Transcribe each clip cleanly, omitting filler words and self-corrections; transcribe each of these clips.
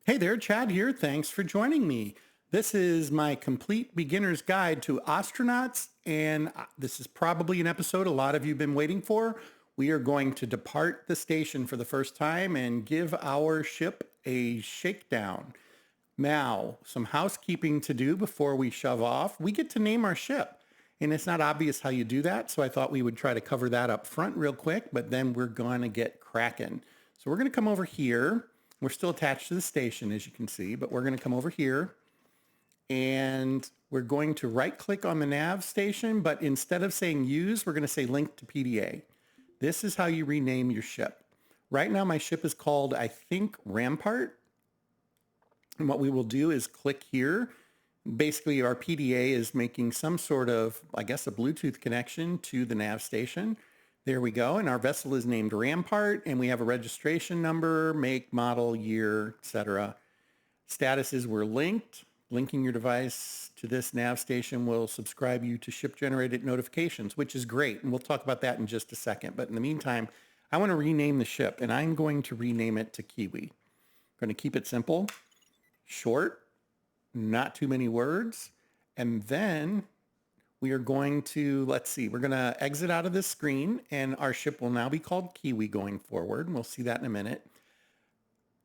Hey there, Chad here. Thanks for joining me. This is my complete beginner's guide to astronauts, and this is probably an episode a lot of you have been waiting for. We are going to depart the station for the first time and give our ship a shakedown. Now, some housekeeping to do before we shove off. We get to name our ship, and it's not obvious how you do that, so I thought we would try to cover that up front real quick, but then we're going to get cracking. So we're going to come over here. We're still attached to the station, as you can see, but we're going to come over here and we're going to right click on the nav station, but instead of saying use, we're going to say link to PDA. This is how you rename your ship. Right now, my ship is called, I think, Rampart. And what we will do is click here. Basically, our PDA is making some sort of, I guess, a Bluetooth connection to the nav station. There we go. And our vessel is named Rampart, and we have a registration number, make, model, year, etc. Status is we're linked. Linking your device to this nav station will subscribe you to ship-generated notifications, which is great. And we'll talk about that in just a second. But in the meantime, I want to rename the ship, and I'm going to rename it to Kiwi. I'm going to keep it simple, short, not too many words. And then we are going to, let's see, we're going to exit out of this screen, and our ship will now be called Kiwi going forward. And we'll see that in a minute.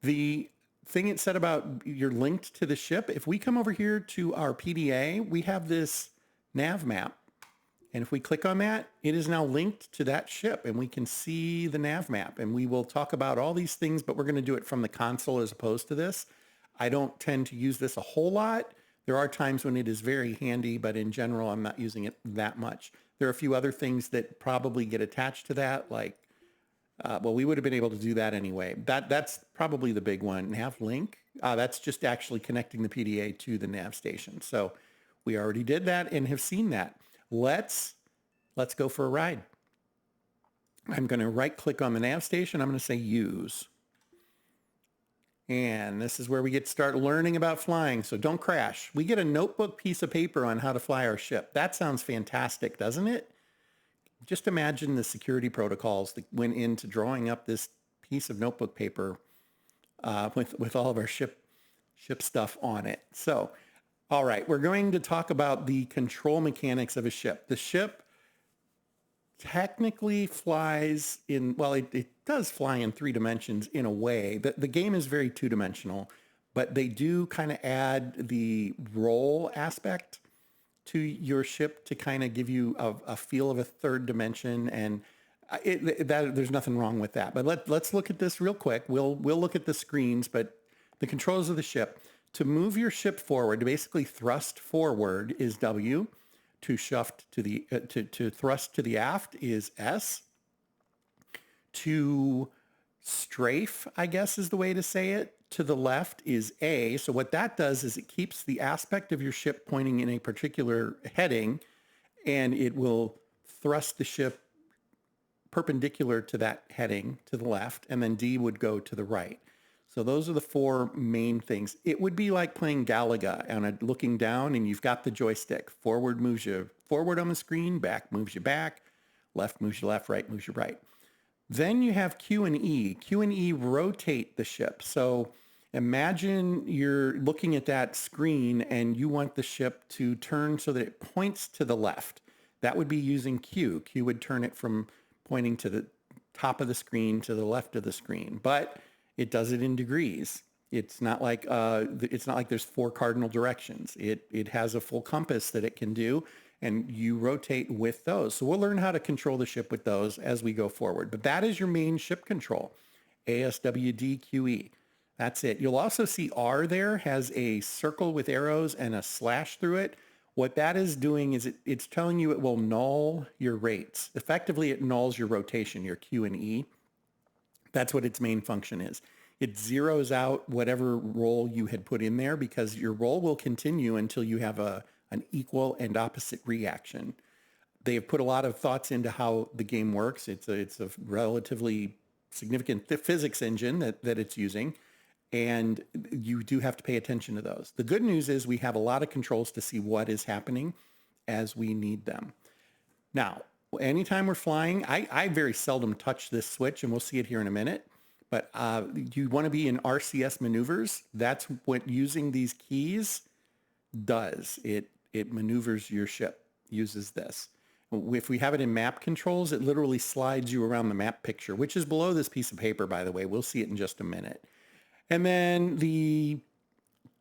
The thing it said about you're linked to the ship, if we come over here to our PDA, we have this nav map. And if we click on that, it is now linked to that ship, and we can see the nav map. And we will talk about all these things, but we're going to do it from the console as opposed to this. I don't tend to use this a whole lot. There are times when it is very handy, but in general, I'm not using it that much. There are a few other things that probably get attached to that, like, well, we would have been able to do that anyway. That's probably the big one. Nav link, that's just actually connecting the PDA to the nav station. So we already did that and have seen that. Let's go for a ride. I'm going to right click on the nav station. I'm going to say use. And this is where we get to start learning about flying, so don't crash. We get a notebook piece of paper on how to fly our ship. That sounds fantastic, doesn't it? Just imagine the security protocols that went into drawing up this piece of notebook paper with all of our ship stuff on it. So, all right, we're going to talk about the control mechanics of a ship. The ship technically flies in, well, it does fly in 3 dimensions in a way. The game is very 2-dimensional, but they do kind of add the roll aspect to your ship to kind of give you a feel of a 3rd dimension, and there's nothing wrong with that. But let's look at this real quick. We'll look at the screens, but the controls of the ship. To move your ship forward, to basically thrust forward, is W. To shift to the to thrust to the aft is S. To strafe, I guess is the way to say it, to the left is A. So what that does is it keeps the aspect of your ship pointing in a particular heading, and it will thrust the ship perpendicular to that heading to the left, and then D would go to the right. So those are the 4 main things. It would be like playing Galaga and looking down, and you've got the joystick. Forward moves you forward on the screen, back moves you back, left moves you left, right moves you right. Then you have Q and E. Q and E rotate the ship. So imagine you're looking at that screen and you want the ship to turn so that it points to the left. That would be using Q. Q would turn it from pointing to the top of the screen to the left of the screen. But it does it in degrees. It's not like there's 4 cardinal directions. It has a full compass that it can do, and you rotate with those. So we'll learn how to control the ship with those as we go forward. But that is your main ship control, ASWDQE. That's it. You'll also see R there has a circle with arrows and a slash through it. What that is doing is it's telling you it will null your rates. Effectively, it nulls your rotation, your Q and E. That's what its main function is. It zeroes out whatever roll you had put in there, because your roll will continue until you have an equal and opposite reaction. They have put a lot of thoughts into how the game works. It's a relatively significant physics engine that it's using, and you do have to pay attention to those. The good news is we have a lot of controls to see what is happening as we need them. Now, anytime we're flying, I very seldom touch this switch, and we'll see it here in a minute. But you want to be in RCS maneuvers. That's what using these keys does. It maneuvers your ship, uses this. If we have it in map controls, it literally slides you around the map picture, which is below this piece of paper, by the way. We'll see it in just a minute. And then the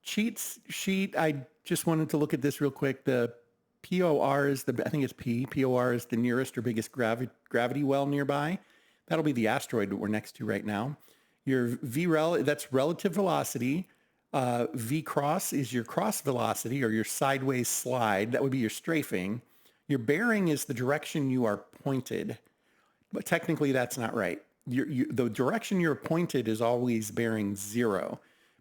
cheats sheet, I just wanted to look at this real quick. The POR is I think it's POR is the nearest or biggest gravity well nearby. That'll be the asteroid that we're next to right now. Your VREL, that's relative velocity. V cross is your cross velocity or your sideways slide. That would be your strafing. Your bearing is the direction you are pointed, but technically that's not right. The direction you're pointed is always bearing 0.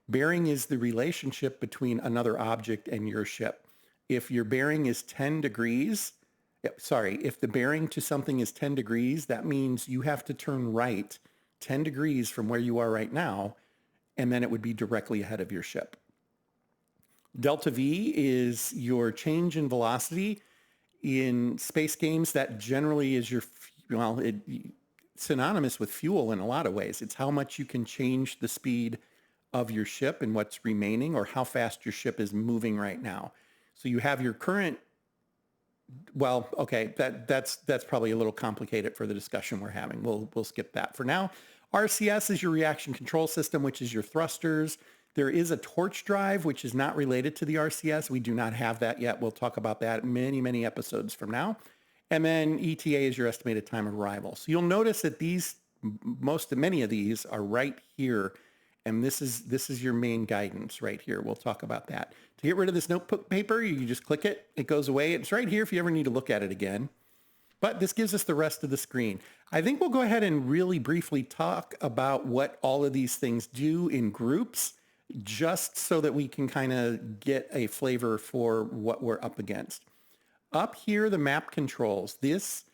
Bearing is the relationship between another object and your ship. If your bearing is 10 degrees, if the bearing to something is 10 degrees, that means you have to turn right 10 degrees from where you are right now, and then it would be directly ahead of your ship. Delta V is your change in velocity. In space games, that generally is your, synonymous with fuel in a lot of ways. It's how much you can change the speed of your ship and what's remaining, or how fast your ship is moving right now. So you have your current, that's probably a little complicated for the discussion we're having. We'll skip that for now. RCS is your reaction control system, which is your thrusters. There is a torch drive, which is not related to the RCS. We do not have that yet. We'll talk about that many, many episodes from now. And then ETA is your estimated time of arrival. So you'll notice that many of these are right here. And this is your main guidance right here. We'll talk about that. To get rid of this notebook paper, you just click it. It goes away. It's right here if you ever need to look at it again. But this gives us the rest of the screen. I think we'll go ahead and really briefly talk about what all of these things do in groups, just so that we can kind of get a flavor for what we're up against. Up here, the map controls. This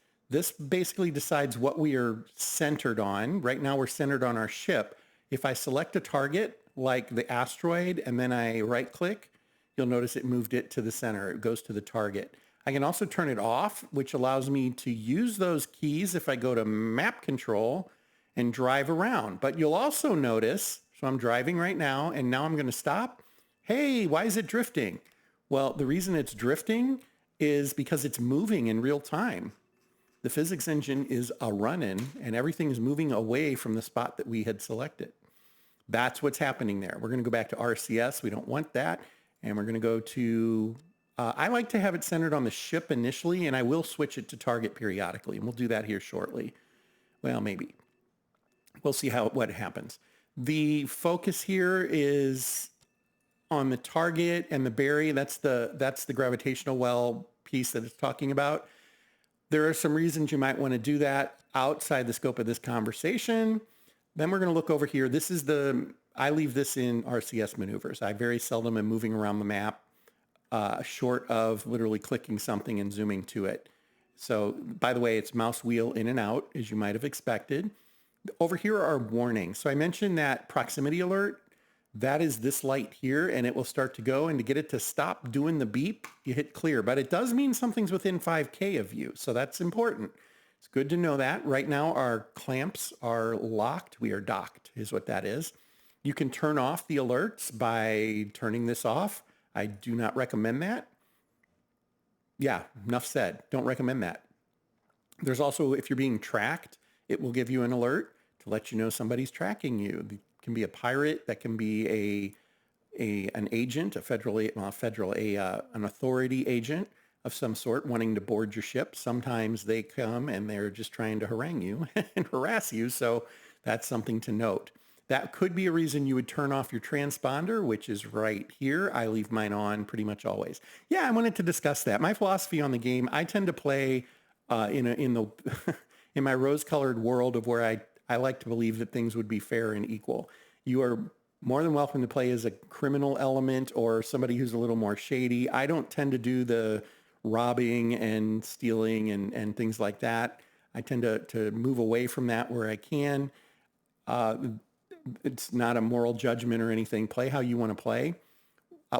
basically decides what we are centered on. Right now, we're centered on our ship. If I select a target, like the asteroid, and then I right-click, you'll notice it moved it to the center. It goes to the target. I can also turn it off, which allows me to use those keys if I go to map control and drive around. But you'll also notice, so I'm driving right now, and now I'm going to stop. Hey, why is it drifting? Well, the reason it's drifting is because it's moving in real time. The physics engine is a-running, and everything is moving away from the spot that we had selected. That's what's happening there. We're going to go back to RCS. We don't want that. And we're going to go to, I like to have it centered on the ship initially, and I will switch it to target periodically. And we'll do that here shortly. Well, maybe. We'll see what happens. The focus here is on the target and the berry. That's the gravitational well piece that it's talking about. There are some reasons you might want to do that outside the scope of this conversation. Then we're going to look over here. I leave this in RCS maneuvers. I very seldom am moving around the map, short of literally clicking something and zooming to it. So, by the way, it's mouse wheel in and out, as you might have expected. Over here are warnings. So I mentioned that proximity alert. That is this light here, and it will start to go. And to get it to stop doing the beep, you hit clear. But it does mean something's within 5K of you, so that's important. It's good to know that. Right now, our clamps are locked. We are docked, is what that is. You can turn off the alerts by turning this off. I do not recommend that. Yeah, enough said. Don't recommend that. There's also, if you're being tracked, it will give you an alert to let you know somebody's tracking you. It can be a pirate. That can be an agent, an authority agent of some sort wanting to board your ship. Sometimes they come and they're just trying to harangue you and harass you. So that's something to note. That could be a reason you would turn off your transponder, which is right here. I leave mine on pretty much always. Yeah, I wanted to discuss that. My philosophy on the game, I tend to play in my rose-colored world of where I like to believe that things would be fair and equal. You are more than welcome to play as a criminal element or somebody who's a little more shady. I don't tend to do the robbing and stealing and things like that. I tend to move away from that where I can. It's not a moral judgment or anything. Play how you want to play.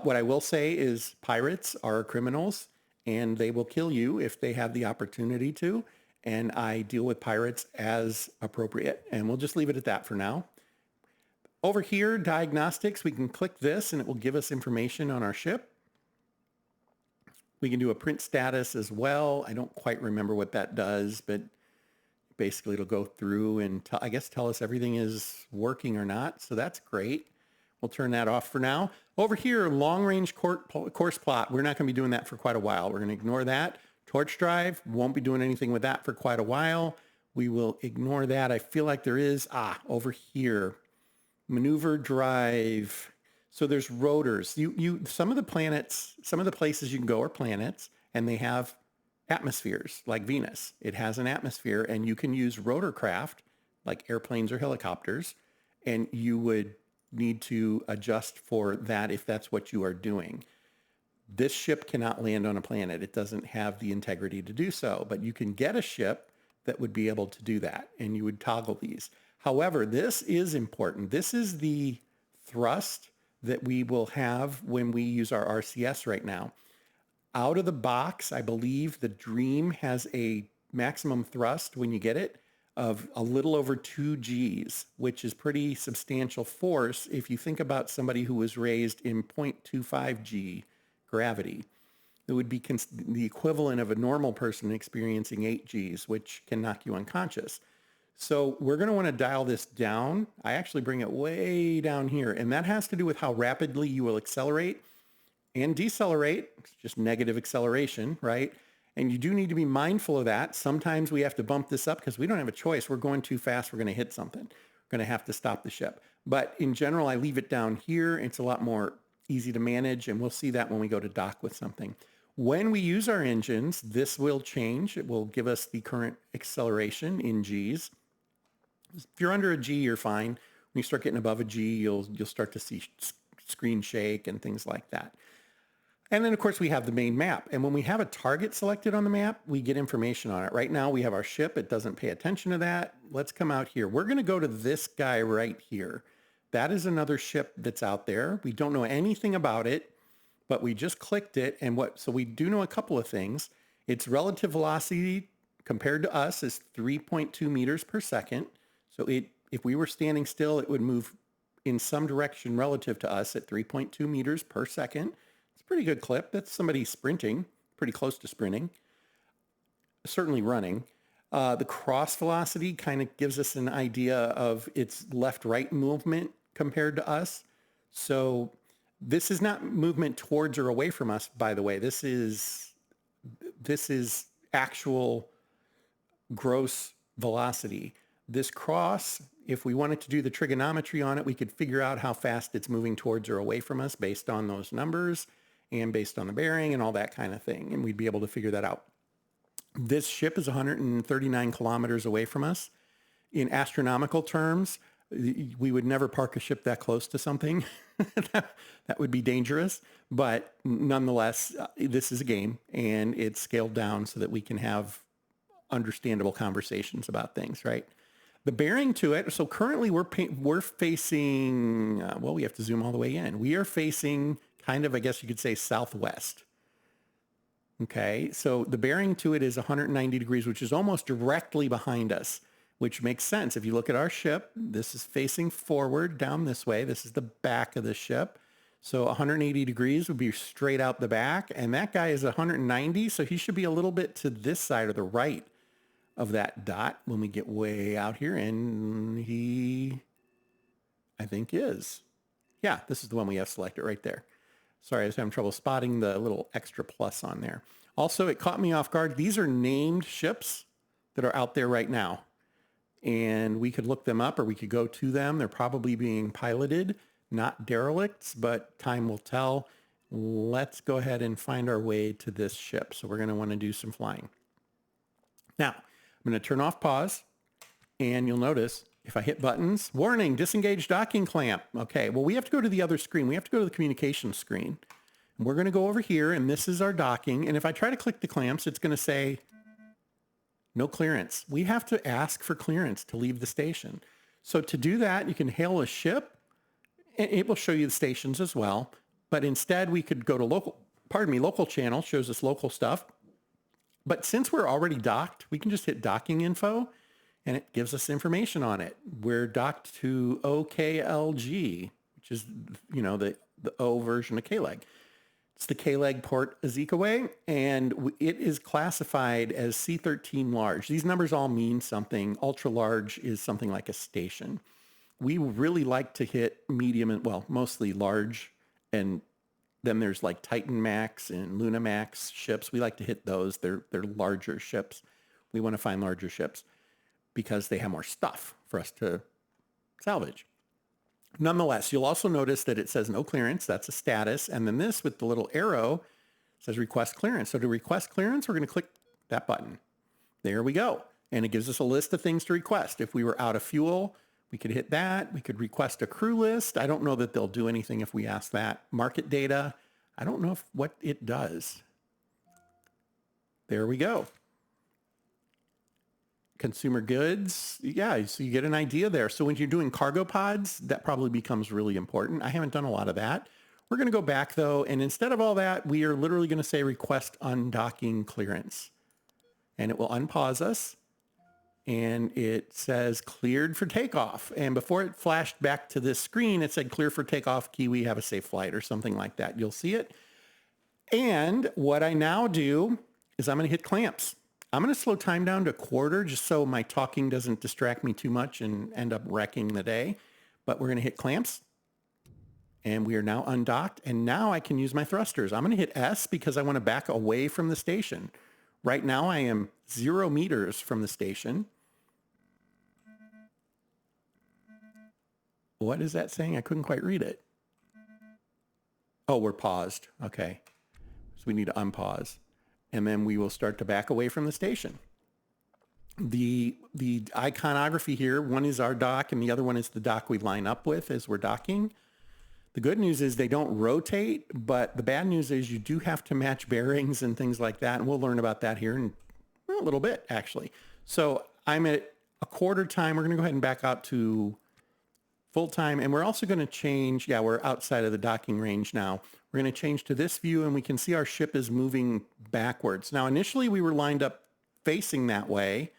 What I will say is pirates are criminals, and they will kill you if they have the opportunity to. And I deal with pirates as appropriate. And we'll just leave it at that for now. Over here, diagnostics, we can click this and it will give us information on our ship. We can do a print status as well. I don't quite remember what that does, but basically it'll go through and tell us everything is working or not. So that's great. We'll turn that off for now. Over here, long range course plot. We're not going to be doing that for quite a while. We're going to ignore that. Torch drive, won't be doing anything with that for quite a while. We will ignore that. I feel like there is, over here, maneuver drive. So there's rotors. Some of the planets, some of the places you can go are planets, and they have atmospheres like Venus. It has an atmosphere, and you can use rotorcraft like airplanes or helicopters, and you would need to adjust for that if that's what you are doing. This ship cannot land on a planet. It doesn't have the integrity to do so, but you can get a ship that would be able to do that, and you would toggle these. However, this is important. This is the thrust that we will have when we use our RCS right now. Out of the box, I believe the Dream has a maximum thrust when you get it of a little over 2 Gs, which is pretty substantial force if you think about somebody who was raised in 0.25 G gravity. It would be the equivalent of a normal person experiencing 8 Gs, which can knock you unconscious. So we're going to want to dial this down. I actually bring it way down here, and that has to do with how rapidly you will accelerate and decelerate. It's just negative acceleration, right? And you do need to be mindful of that. Sometimes we have to bump this up because we don't have a choice. We're going too fast. We're going to hit something. We're going to have to stop the ship. But in general, I leave it down here. It's a lot more easy to manage, and we'll see that when we go to dock with something. When we use our engines, this will change. It will give us the current acceleration in Gs. If you're under a G, you're fine. When you start getting above a G, you'll start to see screen shake and things like that. And then, of course, we have the main map. And when we have a target selected on the map, we get information on it. Right now, we have our ship. It doesn't pay attention to that. Let's come out here. We're going to go to this guy right here. That is another ship that's out there. We don't know anything about it, but we just clicked it. And so we do know a couple of things. Its relative velocity compared to us is 3.2 meters per second. So if we were standing still, it would move in some direction relative to us at 3.2 meters per second. It's a pretty good clip. That's somebody sprinting, pretty close to sprinting, certainly running. The cross velocity kind of gives us an idea of its left-right movement compared to us. So this is not movement towards or away from us, by the way. This is actual gross velocity. This cross, if we wanted to do the trigonometry on it, we could figure out how fast it's moving towards or away from us based on those numbers and based on the bearing and all that kind of thing. And we'd be able to figure that out. This ship is 139 kilometers away from us. In astronomical terms, we would never park a ship that close to something. That would be dangerous. But nonetheless, this is a game, and it's scaled down so that we can have understandable conversations about things, right? The bearing to it, so currently we're facing, we have to zoom all the way in. We are facing kind of, I guess you could say, southwest. Okay, so the bearing to it is 190 degrees, which is almost directly behind us, which makes sense. If you look at our ship, this is facing forward down this way. This is the back of the ship. So 180 degrees would be straight out the back, and that guy is 190, so he should be a little bit to this side or the right of that dot when we get way out here, and he, I think, is. Yeah, this is the one we have selected right there. Sorry, I was having trouble spotting the little extra plus on there. Also, it caught me off guard. These are named ships that are out there right now, and we could look them up or we could go to them. They're probably being piloted, not derelicts, but time will tell. Let's go ahead and find our way to this ship. So we're going to want to do some flying. Now, I'm going to turn off pause, and you'll notice if I hit buttons, warning, disengage docking clamp. Okay, well, we have to go to the other screen. We have to go to the communication screen. And we're going to go over here, and this is our docking. And if I try to click the clamps, it's going to say no clearance. We have to ask for clearance to leave the station. So to do that, you can hail a ship, and it will show you the stations as well. But instead, we could go to local channel, shows us local stuff. But since we're already docked, we can just hit docking info, and it gives us information on it. We're docked to OKLG, which is, the O version of KLEG. It's the KLEG port Ezekaway, and it is classified as C13 large. These numbers all mean something. Ultra large is something like a station. We really like to hit medium and, well, mostly large, and then there's like Titan Max and Luna Max ships. We like to hit those. They're larger ships. We want to find larger ships because they have more stuff for us to salvage. Nonetheless, you'll also notice that it says no clearance. That's a status. And then this with the little arrow says request clearance. So to request clearance, we're going to click that button. There we go. And it gives us a list of things to request. If we were out of fuel, we could hit that. We could request a crew list. I don't know that they'll do anything if we ask that. Market data. I don't know what it does. There we go. Consumer goods. Yeah, so you get an idea there. So when you're doing cargo pods, that probably becomes really important. I haven't done a lot of that. We're going to go back though, and instead of all that, we are literally going to say request undocking clearance. And it will unpause us. And it says cleared for takeoff. And before it flashed back to this screen, it said clear for takeoff, Kiwi, have a safe flight or something like that. You'll see it. And what I now do is I'm going to hit clamps. I'm going to slow time down to 1/4 just so my talking doesn't distract me too much and end up wrecking the day. But we're going to hit clamps. And we are now undocked. And now I can use my thrusters. I'm going to hit S because I want to back away from the station. Right now I am 0 meters from the station. What is that saying? I couldn't quite read it. Oh, we're paused. Okay. So we need to unpause. And then we will start to back away from the station. The iconography here, one is our dock and the other one is the dock we line up with as we're docking. The good news is they don't rotate, but the bad news is you do have to match bearings and things like that. And we'll learn about that here in a little bit, actually. So I'm at 1/4 time. We're going to go ahead and back out to full time. And we're also going to change. Yeah, we're outside of the docking range now. We're going to change to this view and we can see our ship is moving backwards. Now, initially we were lined up facing that way.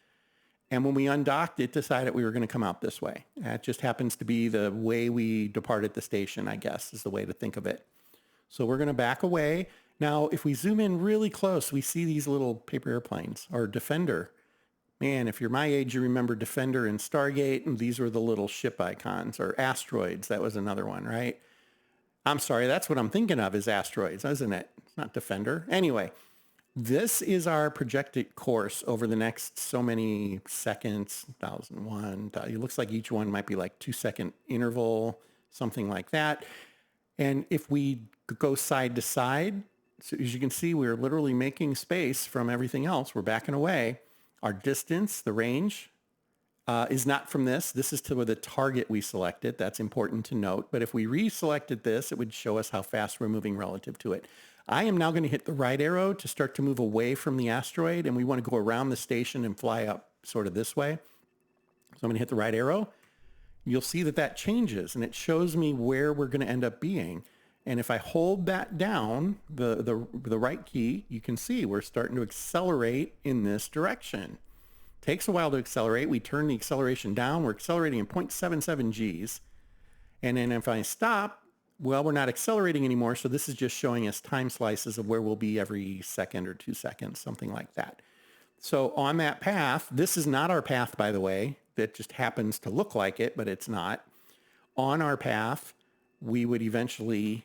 And when we undocked, it decided we were going to come out this way. That just happens to be the way we departed the station, I guess, is the way to think of it. So we're going to back away. Now, if we zoom in really close, we see these little paper airplanes or Defender. Man, if you're my age, you remember Defender and Stargate, and these were the little ship icons, or Asteroids. That was another one, right? I'm sorry, that's what I'm thinking of is Asteroids, isn't it? It's not Defender. Anyway, this is our projected course over the next so many seconds, 1001. It looks like each one might be like 2-second interval, something like that. And if we go side to side, so as you can see, we're literally making space from everything else. We're backing away. Our distance, the range, is not from this. This is to the target we selected. That's important to note. But if we reselected this, it would show us how fast we're moving relative to it. I am now going to hit the right arrow to start to move away from the asteroid, and we want to go around the station and fly up sort of this way. So I'm going to hit the right arrow. You'll see that that changes, and it shows me where we're going to end up being. And if I hold that down, the right key, you can see we're starting to accelerate in this direction. Takes a while to accelerate. We turn the acceleration down. We're accelerating in 0.77 Gs. And then if I stop, well, we're not accelerating anymore. So this is just showing us time slices of where we'll be every second or 2 seconds, something like that. So on that path, this is not our path, by the way. That just happens to look like it, but it's not. On our path, we would eventually,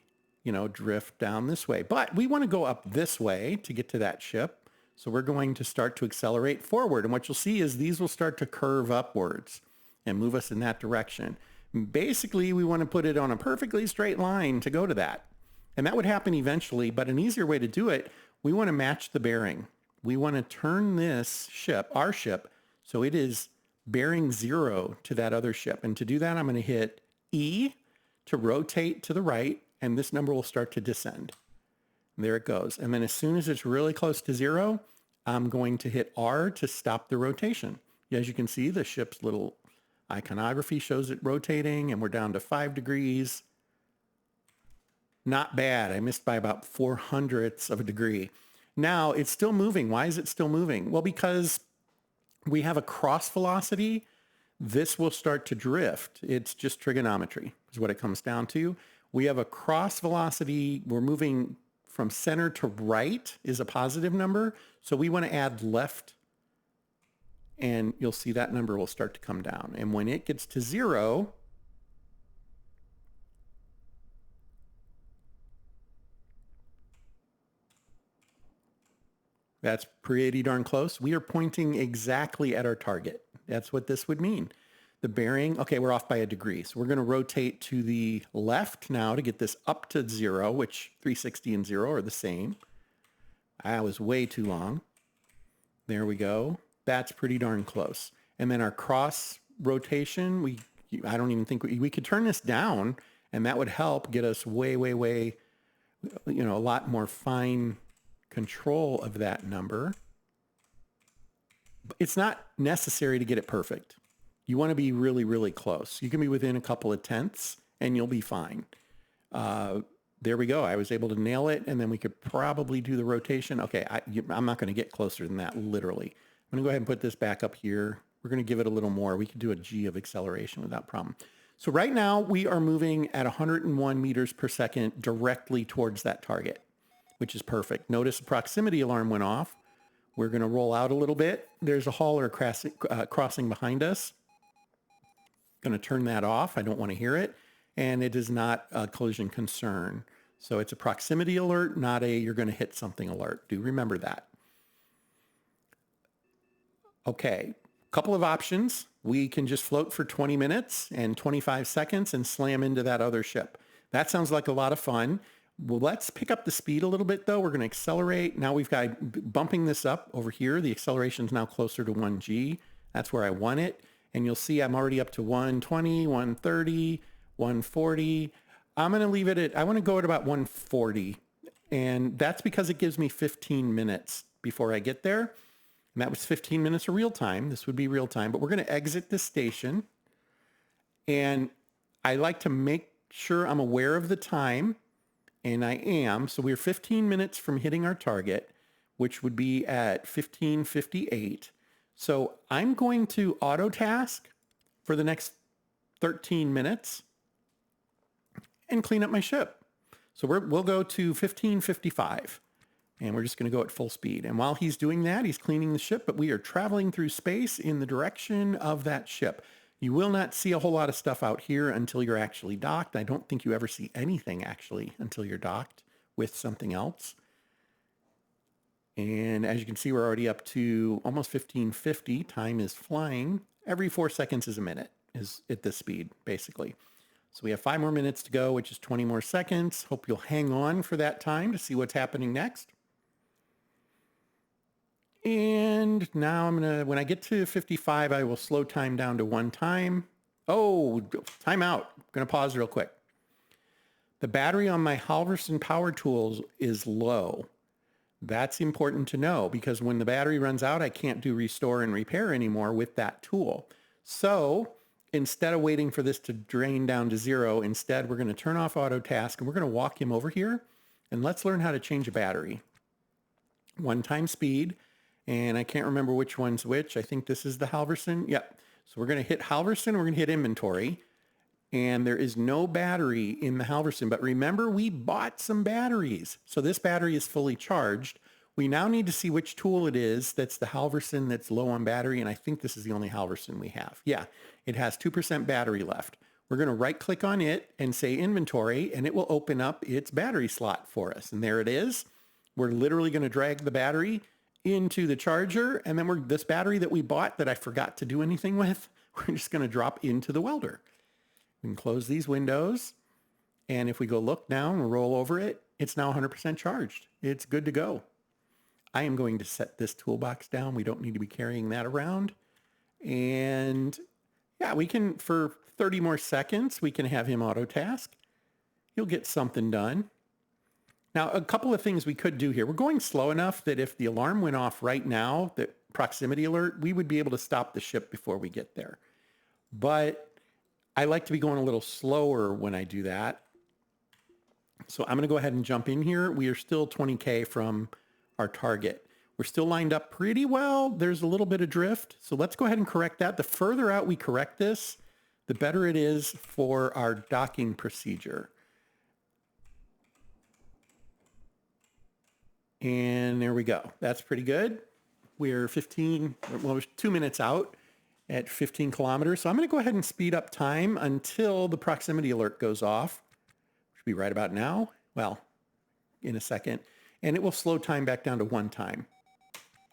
drift down this way. But we want to go up this way to get to that ship. So we're going to start to accelerate forward. And what you'll see is these will start to curve upwards and move us in that direction. Basically, we want to put it on a perfectly straight line to go to that. And that would happen eventually, but an easier way to do it, we want to match the bearing. We want to turn this ship, our ship, so it is bearing 0 to that other ship. And to do that, I'm going to hit E to rotate to the right, and this number will start to descend. And there it goes. And then as soon as it's really close to 0, I'm going to hit R to stop the rotation. As you can see, the ship's little iconography shows it rotating, and we're down to 5 degrees. Not bad. I missed by about 0.04 of a degree. Now it's still moving. Why is it still moving? Well, because we have a cross velocity, this will start to drift. It's just trigonometry is what it comes down to. We have a cross velocity. We're moving from center to right is a positive number. So we want to add left, and you'll see that number will start to come down. And when it gets to 0, that's pretty darn close. We are pointing exactly at our target. That's what this would mean. The bearing, okay, we're off by a degree. So we're going to rotate to the left now to get this up to 0, which 360 and 0 are the same. That was way too long. There we go. That's pretty darn close. And then our cross rotation, I don't even think we could turn this down, and that would help get us way, a lot more fine control of that number. It's not necessary to get it perfect. You want to be really close. You can be within a couple of tenths and you'll be fine. There we go. I was able to nail it, and then we could probably do the rotation. Okay, I'm not going to get closer than that, literally. I'm going to go ahead and put this back up here. We're going to give it a little more. We could do a G of acceleration without problem. So right now we are moving at 101 meters per second directly towards that target, which is perfect. Notice the proximity alarm went off. We're going to roll out a little bit. There's a hauler crossing behind us. Going to turn that off. I don't want to hear it. And it is not a collision concern. So it's a proximity alert, not a you're going to hit something alert. Do remember that. Okay, couple of options. We can just float for 20 minutes and 25 seconds and slam into that other ship. That sounds like a lot of fun. Well, let's pick up the speed a little bit, though. We're going to accelerate. Now we've got bumping this up over here. The acceleration is now closer to 1G. That's where I want it. And you'll see I'm already up to 120, 130, 140. I'm going to leave it at, I want to go at about 140. And that's because it gives me 15 minutes before I get there. And that was 15 minutes of real time. This would be real time. But we're going to exit this station. And I like to make sure I'm aware of the time. And I am. So we're 15 minutes from hitting our target, which would be at 15:58. So I'm going to auto task for the next 13 minutes and clean up my ship. So we'll go to 15:55, and we're just going to go at full speed. And while he's doing that, he's cleaning the ship, but we are traveling through space in the direction of that ship. You will not see a whole lot of stuff out here until you're actually docked. I don't think you ever see anything actually until you're docked with something else. And as you can see, we're already up to almost 15:50. Time is flying. Every 4 seconds is a minute is at this speed, basically. So we have 5 more minutes to go, which is 20 more seconds. Hope you'll hang on for that time to see what's happening next. And now when I get to 55, I will slow time down to 1 time. Oh, time out. I'm going to pause real quick. The battery on my Halverson power tools is low. That's important to know because when the battery runs out, I can't do restore and repair anymore with that tool. So instead of waiting for this to drain down to 0, instead we're going to turn off auto task and we're going to walk him over here and let's learn how to change a battery. 1 time speed. And I can't remember which one's which. I think this is the Halverson. Yep. So we're going to hit Halverson. We're going to hit inventory. And there is no battery in the Halverson. But remember, we bought some batteries. So this battery is fully charged. We now need to see which tool it is that's the Halverson that's low on battery. And I think this is the only Halverson we have. Yeah, it has 2% battery left. We're going to right click on it and say inventory, and it will open up its battery slot for us. And there it is. We're literally going to drag the battery into the charger, and then this battery that we bought that I forgot to do anything with, we're just going to drop into the welder. We can close these windows, and if we go look down and roll over it, it's now 100% charged. It's good to go. I am going to set this toolbox down. We don't need to be carrying that around. And yeah, we can, for 30 more seconds, we can have him auto task. He'll get something done. Now, a couple of things we could do here. We're going slow enough that if the alarm went off right now, the proximity alert, we would be able to stop the ship before we get there. But I like to be going a little slower when I do that. So I'm going to go ahead and jump in here. We are still 20K from our target. We're still lined up pretty well. There's a little bit of drift. So let's go ahead and correct that. The further out we correct this, the better it is for our docking procedure. And there we go. That's pretty good. We're 2 minutes out at 15 kilometers. So I'm going to go ahead and speed up time until the proximity alert goes off. Should be right about now. Well, in a second. And it will slow time back down to 1 time.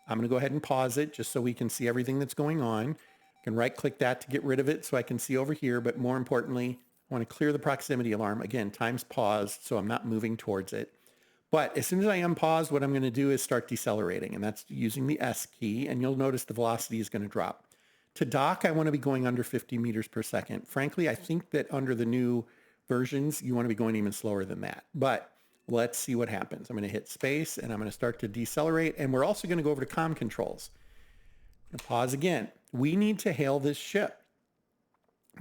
I'm going to go ahead and pause it just so we can see everything that's going on. I can right click that to get rid of it so I can see over here. But more importantly, I want to clear the proximity alarm. Again, time's paused, so I'm not moving towards it. But as soon as I unpause, what I'm going to do is start decelerating, and that's using the S key, and you'll notice the velocity is going to drop. To dock, I want to be going under 50 meters per second. Frankly, I think that under the new versions, you want to be going even slower than that. But let's see what happens. I'm going to hit space, and I'm going to start to decelerate, and we're also going to go over to comm controls. I'm going to pause again. We need to hail this ship,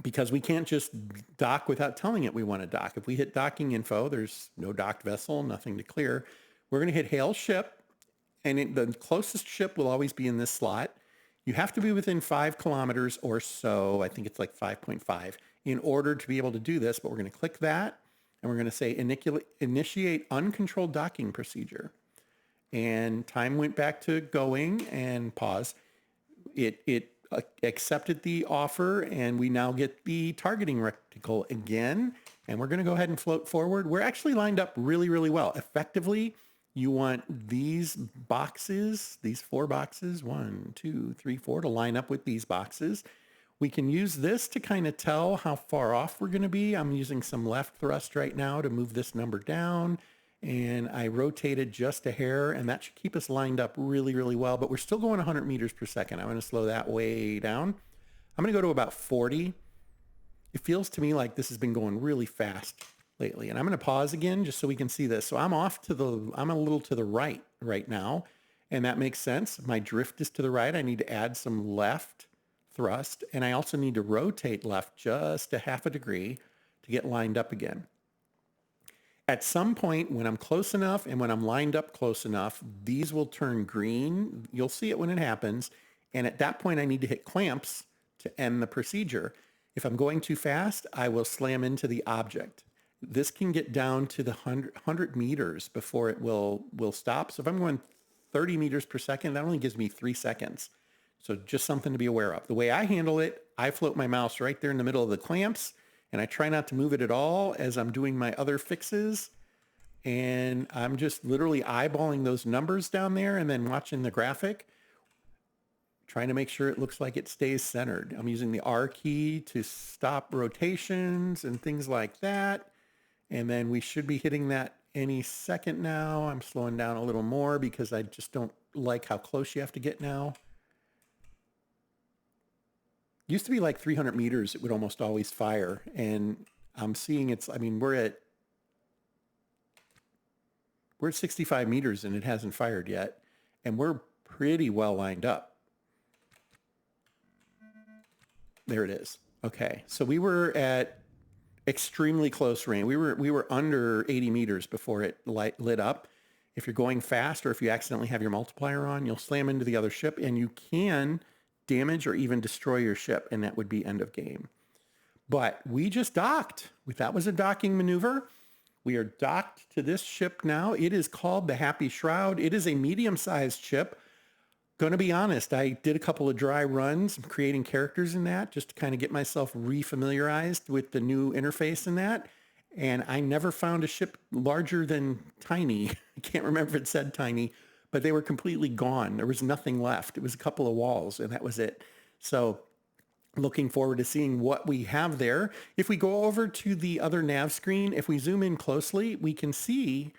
because we can't just dock without telling it we want to dock. If we hit docking info, there's no docked vessel, nothing to clear. We're going to hit hail ship, and the closest ship will always be in this slot. You have to be within 5 kilometers or so. I think it's like 5.5 in order to be able to do this, but we're going to click that, and we're going to say initiate uncontrolled docking procedure. And time went back to going, and pause. It accepted the offer, and we now get the targeting reticle again, and we're going to go ahead and float forward. We're actually lined up really, really well. Effectively, you want these boxes, these 4 boxes, 1, 2, 3, 4, to line up with these boxes. We can use this to kind of tell how far off we're going to be. I'm using some left thrust right now to move this number down, and I rotated just a hair, and that should keep us lined up really, really well, but we're still going 100 meters per second. I'm going to slow that way down. I'm going to go to about 40. It feels to me like this has been going really fast lately, and I'm going to pause again just so we can see this. So I'm a little to the right now, and that makes sense. My drift is to the right. I need to add some left thrust, and I also need to rotate left just a half a degree to get lined up again. At some point, when I'm close enough and when I'm lined up close enough, these will turn green. You'll see it when it happens. And at that point, I need to hit clamps to end the procedure. If I'm going too fast, I will slam into the object. This can get down to the 100 meters before it will stop. So if I'm going 30 meters per second, that only gives me 3 seconds. So just something to be aware of. The way I handle it, I float my mouse right there in the middle of the clamps, and I try not to move it at all as I'm doing my other fixes. And I'm just literally eyeballing those numbers down there and then watching the graphic, trying to make sure it looks like it stays centered. I'm using the R key to stop rotations and things like that. And then we should be hitting that any second now. I'm slowing down a little more because I just don't like how close you have to get now. Used to be like 300 meters, it would almost always fire. And I'm seeing we're at 65 meters and it hasn't fired yet. And we're pretty well lined up. There it is. Okay, so we were at extremely close range. We were under 80 meters before it lit up. If you're going fast or if you accidentally have your multiplier on, you'll slam into the other ship and you can damage or even destroy your ship, and that would be end of game. But we just docked. That was a docking maneuver. We are docked to this ship now. It is called the Happy Shroud. It is a medium-sized ship. Going to be honest, I did a couple of dry runs creating characters in that just to kind of get myself refamiliarized with the new interface in that. And I never found a ship larger than tiny. I can't remember if it said tiny, but they were completely gone. There was nothing left. It was a couple of walls, and that was it. So looking forward to seeing what we have there. If we go over to the other nav screen, if we zoom in closely, we can see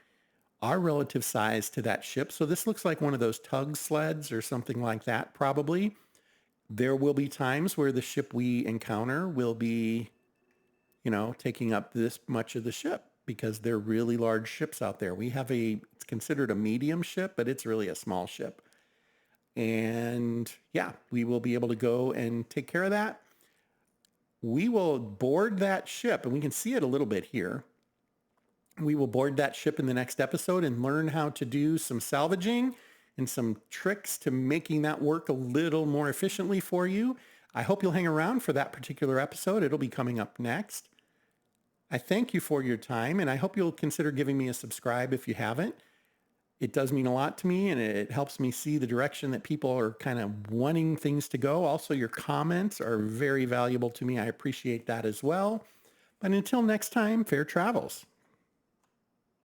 our relative size to that ship. So this looks like one of those tug sleds or something like that, probably. There will be times where the ship we encounter will be, taking up this much of the ship because they're really large ships out there. It's considered a medium ship, but it's really a small ship. And yeah, we will be able to go and take care of that. We will board that ship, and we can see it a little bit here. We will board that ship in the next episode and learn how to do some salvaging and some tricks to making that work a little more efficiently for you. I hope you'll hang around for that particular episode. It'll be coming up next. I thank you for your time, and I hope you'll consider giving me a subscribe if you haven't. It does mean a lot to me, and it helps me see the direction that people are kind of wanting things to go. Also, your comments are very valuable to me. I appreciate that as well. But until next time, fair travels.